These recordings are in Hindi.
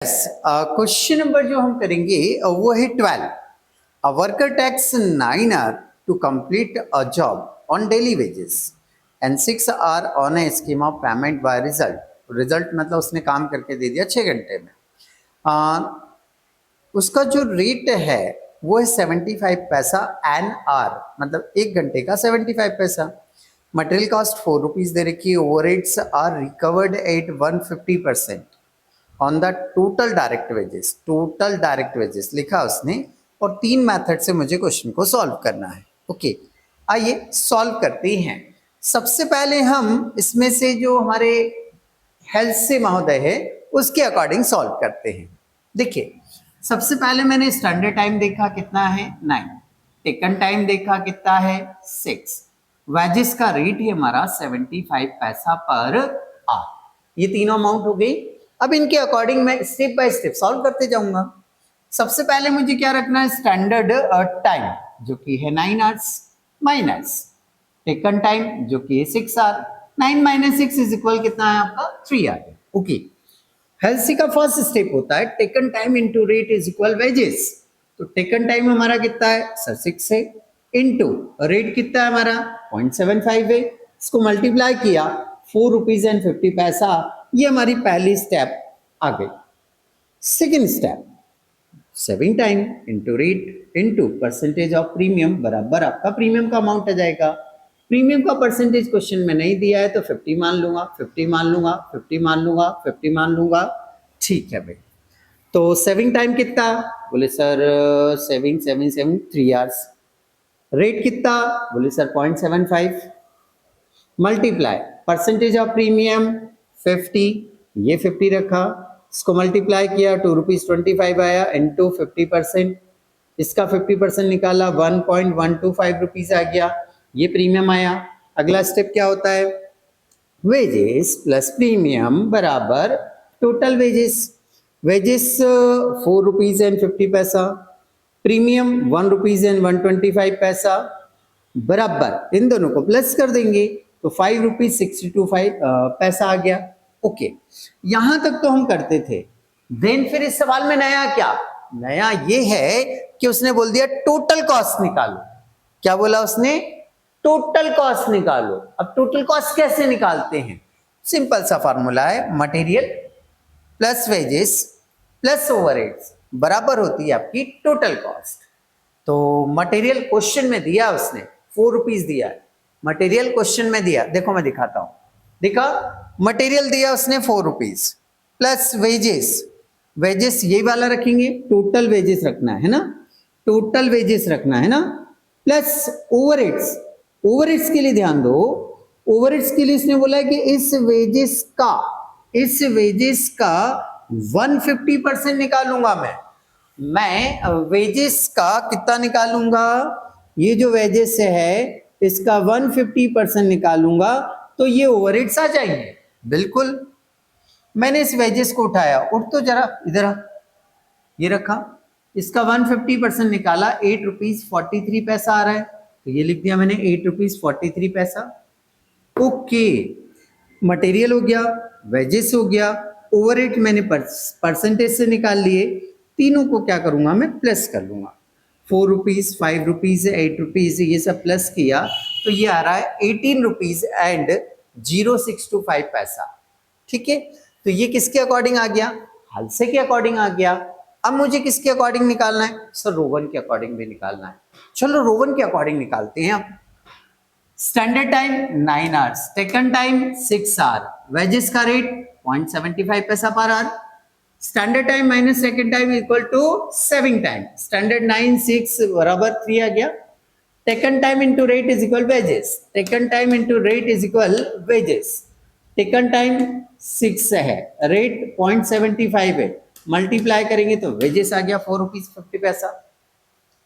क्वेश्चन नंबर जो हम करेंगे वो है 12. A worker takes 9 hours to complete a job on daily wages and 6 hours on a scheme of payment by result. Result मतलब उसने काम करके दे दिया 6 घंटे में. उसका जो रेट है वो है 75 पैसा एन आर, मतलब 1 घंटे का 75 पैसा. मटेरियल कॉस्ट 4 रुपीज दे रखी है. Overheads are recovered at 150% on the total direct wages लिखा उसने. और 3 मेथड से मुझे क्वेश्चन को सॉल्व करना है. ओके, आइए सॉल्व करते हैं. सबसे पहले हम इसमें से जो हमारे हेल्थ से महोदय है उसके अकॉर्डिंग सॉल्व करते हैं. देखिए, सबसे पहले मैंने स्टैंडर्ड टाइम देखा कितना है 9, टेकन टाइम देखा कितना है 6, वेजेस का रेट है हमारा 75 पैसा पर आवर. ये तीनों अमाउंट हो गई. अब इनके अकॉर्डिंग मैं स्टेप बाय स्टेप सॉल्व करते जाऊंगा. सबसे पहले मुझे क्या रखना है, स्टैंडर्ड टाइम जो कि है 9 आवर्स माइनस टेकन टाइम जो कि है 6 आवर. 9 माइनस 6 इज इक्वल कितना है आपका 3 आवर. ओके, हेल्सी का फर्स्ट स्टेप होता है taken time into rate is equal wages. तो टेकन टाइम हमारा कितना है सर 6 है, इनटू रेट कितना है हमारा 0.75 है. इसको मल्टीप्लाई किया 4 रुपीज एंड 50 पैसा. ये हमारी पहली स्टेप आ गई. Second step, saving time into rate into percentage of premium बराबर आपका प्रीमियम का अमाउंट आ जाएगा. प्रीमियम का परसेंटेज क्वेश्चन में नहीं दिया है तो 50 मान लूंगा, 50 मान लूंगा, 50 मान लूंगा, 50 मान लूंगा. ठीक है भाई. तो सेविंग टाइम कितना, बोले सर सेविंग 3 आवर्स. रेट कितना, बोले sir 0.75. Multiply percentage of premium 50, ये 50 रखा. इसको मल्टीप्लाई किया 2 रुपीज 25 आया इनटू 50%. इसका 50% निकाला 1.125 रुपीज आ गया. ये प्रीमियम आया. अगला स्टेप क्या होता है, वेजेस प्लस प्रीमियम बराबर total wages. Wages 4 rupees and 50 पैसा, प्रीमियम 1 रुपीज एंड 125 पैसा बराबर इन दोनों को प्लस कर देंगे तो 5 रुपीज 62 पैसा आ गया. ओके, यहां तक तो हम करते थे. देन फिर इस सवाल में नया क्या, नया ये है कि उसने बोल दिया टोटल कॉस्ट निकालो. क्या बोला उसने, टोटल कॉस्ट निकालो. अब टोटल कॉस्ट कैसे निकालते हैं, सिंपल सा फॉर्मूला है, material plus wages plus overheads बराबर होती है आपकी टोटल कॉस्ट. तो मटेरियल क्वेश्चन में दिया उसने 4 रुपीज दिया है. मटेरियल क्वेश्चन में दिया, देखो मैं दिखाता हूं. देखा, मटेरियल दिया उसने 4 रुपीज प्लस वेजेस. वेजेस ये वाला रखेंगे, टोटल वेजेस रखना है ना, टोटल वेजेस रखना है ना, प्लस ओवरहेड्स. ओवरहेड्स के लिए ध्यान दो, ओवरहेड्स के लिए इसने बोला है कि इस वेजेस का 150% निकालूंगा मैं वेजेस का कितना निकालूंगा, ये जो वेजेस है इसका 150% निकालूंगा तो ये ओवरहेड्स आ जाएंगे. बिल्कुल, मैंने इस वेजेस को उठाया, उठ तो जरा इधर आ, ये रखा, इसका 150% निकाला 8 रुपीज 43 पैसा आ रहा है. तो ये लिख दिया मैंने 8 रुपीज 43 पैसा. ओके, मटेरियल हो गया, वेजेस हो गया, ओवरहेड मैंने परसेंटेज से निकाल लिए. तीनों को क्या करूंगा मैं, प्लस कर लूंगा. 4 रुपीज 5 रुपीज 8 रुपीज ये सब प्लस किया तो ये आ रहा है 18 रुपीज एंड 0625 पैसा. ठीक है, तो ये किसके अकॉर्डिंग आ गया, हालसे के अकॉर्डिंग आ गया. अब मुझे किसके अकॉर्डिंग निकालना है, सर रोवन के अकॉर्डिंग भी निकालना है. चलो रोवन के अकॉर्डिंग निकालते हैं. अब standard time 9 hours, taken time 6 hour, wages का रेट 0.75 पैसा per hour. Standard time minus second time equal to saving time. Standard 9 6 बराबर 3 आ गया. Taken time into rate is equal wages, taken time into rate is equal wages. Taken time 6 है, रेट 0.75 है, मल्टीप्लाई करेंगे तो वेजेस आ गया 4 रुपीज 50 पैसा.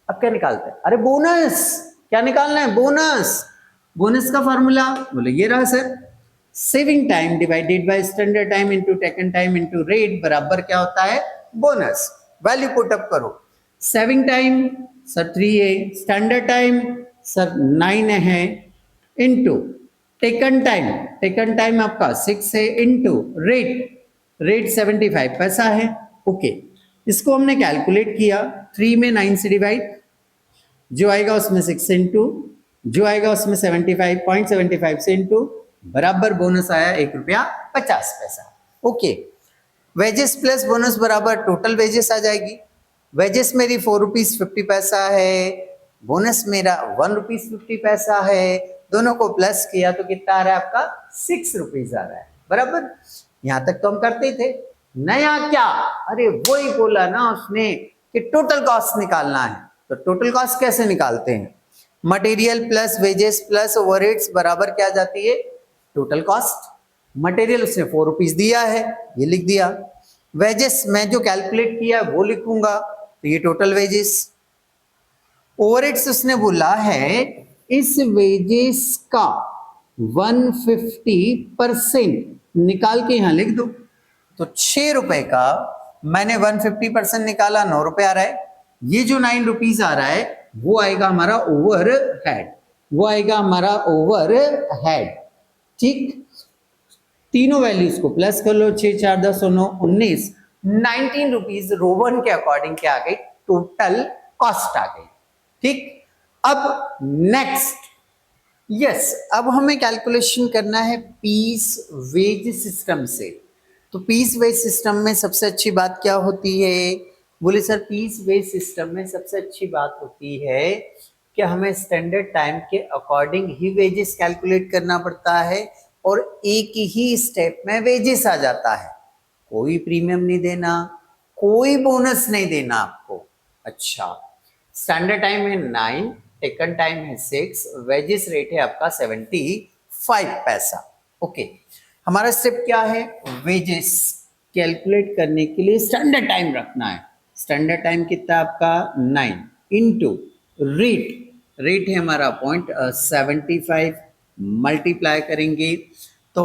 अब क्या निकालते हैं, अरे बोनस. क्या निकालना है, बोनस. बोनस का फॉर्मूला बोले ये रहा sir, saving time divided by standard time into taken time into rate बराबर क्या होता है, बोनस. वैल्यू पुट अप करो. सेविंग टाइम सर 3 है, स्टैंडर्ड टाइम सर 9 है, इनटू टेकन टाइम आपका 6 है, इनटू रेट 75 पैसा है. ओके, इसको हमने कैलकुलेट किया, 3 में 9 से डिवाइड, जो आएगा उसमें 6 इंटू, जो आएगा उसमें 75.75 से इंटू, बराबर बोनस आया 1 रुपया 50 पैसा। ओके, वेजेस प्लस बोनस बराबर टोटल वेजेस आ जाएगी। वेजेस मेरी 4 रुपीज 50 पैसा है, बोनस मेरा 1 रुपीज 50 पैसा है, दोनों को प्लस किया तो कितना आ रहा है आपका 6 रुपीज आ रहा है, बराबर। यहां तक तो हम करते ही थे। नया क्या, अरे वही बोला ना उसने कि टोटल कॉस्ट निकालना है। तो टोटल कॉस्ट कैसे निकालते हैं, material plus wages plus overheads बराबर क्या जाती है, टोटल कॉस्ट। मटेरियल उसने 4 रुपीज दिया है, ये लिख दिया। वेजेस मैं जो कैलकुलेट किया वो लिखूंगा, तो ये टोटल वेजेस। ओवरहेड्स उसने बोला है इस वेजेस का 150% निकाल के यहां लिख दो। तो 6 रुपए का मैंने 150% निकाला, 9 रुपए आ रहा है। ये जो 9 रुपीज आ रहा है वो आएगा हमारा ओवर हेड, वो आएगा हमारा ओवर हेड। ठीक, तीनों वैल्यूज को प्लस कर लो, 6 4 10 9 19, 19 रुपीज रोवन के अकॉर्डिंग क्या आ गई, टोटल कॉस्ट आ गई। ठीक, अब नेक्स्ट, यस, अब हमें कैलकुलेशन करना है पीस वेज सिस्टम से। तो पीस वेज सिस्टम में सबसे अच्छी बात क्या होती है, बोले सर पीस वेज सिस्टम में सबसे अच्छी बात होती है कि हमें स्टैंडर्ड टाइम के अकॉर्डिंग ही वेजेस कैलकुलेट करना पड़ता है और एक ही स्टेप में वेजेस आ जाता है। कोई प्रीमियम नहीं देना, कोई बोनस नहीं देना आपको। अच्छा, स्टैंडर्ड टाइम है 9, टेकन टाइम है 6, वेजेस रेट है आपका 75 पैसा। ओके, हमारा स्टेप क्या है, वेजेस कैलकुलेट करने के लिए स्टैंडर्ड टाइम रखना है। स्टैंडर्ड टाइम कितना आपका 9 इंटू रेट, रेट है हमारा 0.75, मल्टीप्लाई करेंगे तो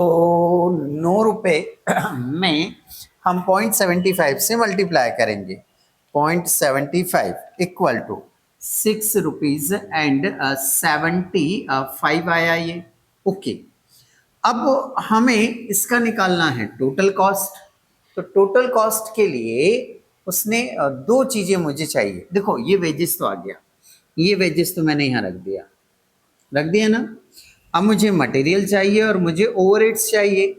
9 रुपए में हम 0.75 से मल्टीप्लाई करेंगे, 0.75 इक्वल टू 6 रुपीज एंड 75 आया ये। ओके, अब हमें इसका निकालना है टोटल कॉस्ट। तो टोटल कॉस्ट के लिए उसने दो चीजें मुझे चाहिए। देखो ये वेजेस तो आ गया, ये वेजेस तो मैंने यहां रख दिया ना। अब मुझे मटेरियल चाहिए और मुझे ओवरहेड्स चाहिए।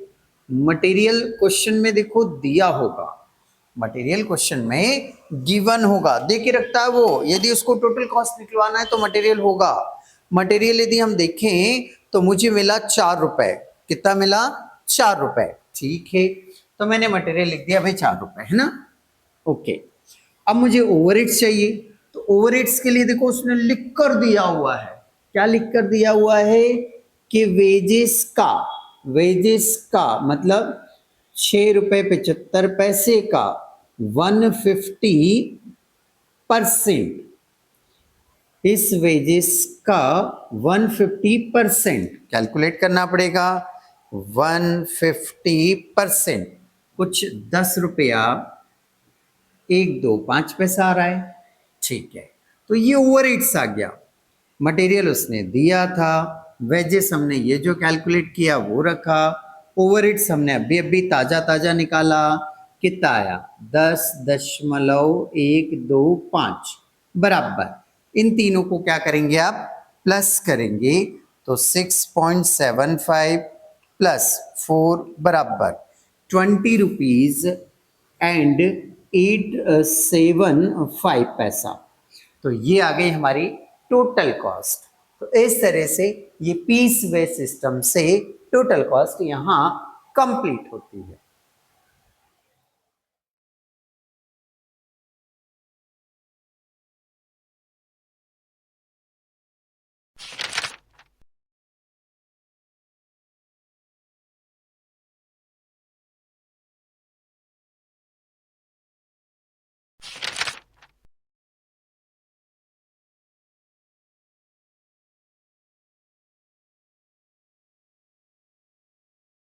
मटेरियल क्वेश्चन में देखो दिया होगा, मटेरियल क्वेश्चन में गिवन होगा, दे के रखता है वो। यदि उसको टोटल कॉस्ट निकलवाना है तो मटेरियल होगा। मटेरियल यदि हम देखें तो मुझे मिला 4 रुपए, कितना मिला 4 रुपए, ठीक है। तो मैंने मटेरियल लिख दिया भाई 4 रुपए, है ना। ओके, अब मुझे ओवरहेड्स चाहिए। तो ओवरहेड्स के लिए देखो उसने लिख कर दिया हुआ है, क्या लिख कर दिया हुआ है कि वेजेस का मतलब 6 रुपए 75 पैसे का 150%, इस वेजेस का 150% कैलकुलेट करना पड़ेगा। 150% कुछ 10 रुपया 1 2 5 पैसा आ रहा है, ठीक है। तो ये ओवरहेड्स आ गया। मटेरियल उसने दिया था, वेजेस हमने ये जो कैलकुलेट किया वो रखा, ओवरहेड्स हमने अभी अभी ताजा ताजा निकाला, कितना आया 10.125 बराबर। इन तीनों को क्या करेंगे आप, प्लस करेंगे तो 6.75 प्लस 4 बराबर 20 रुपीज एंड 875 पैसा। तो ये आ गई हमारी टोटल कॉस्ट। तो इस तरह से ये पीस वेज सिस्टम से टोटल कॉस्ट यहाँ कंप्लीट होती है।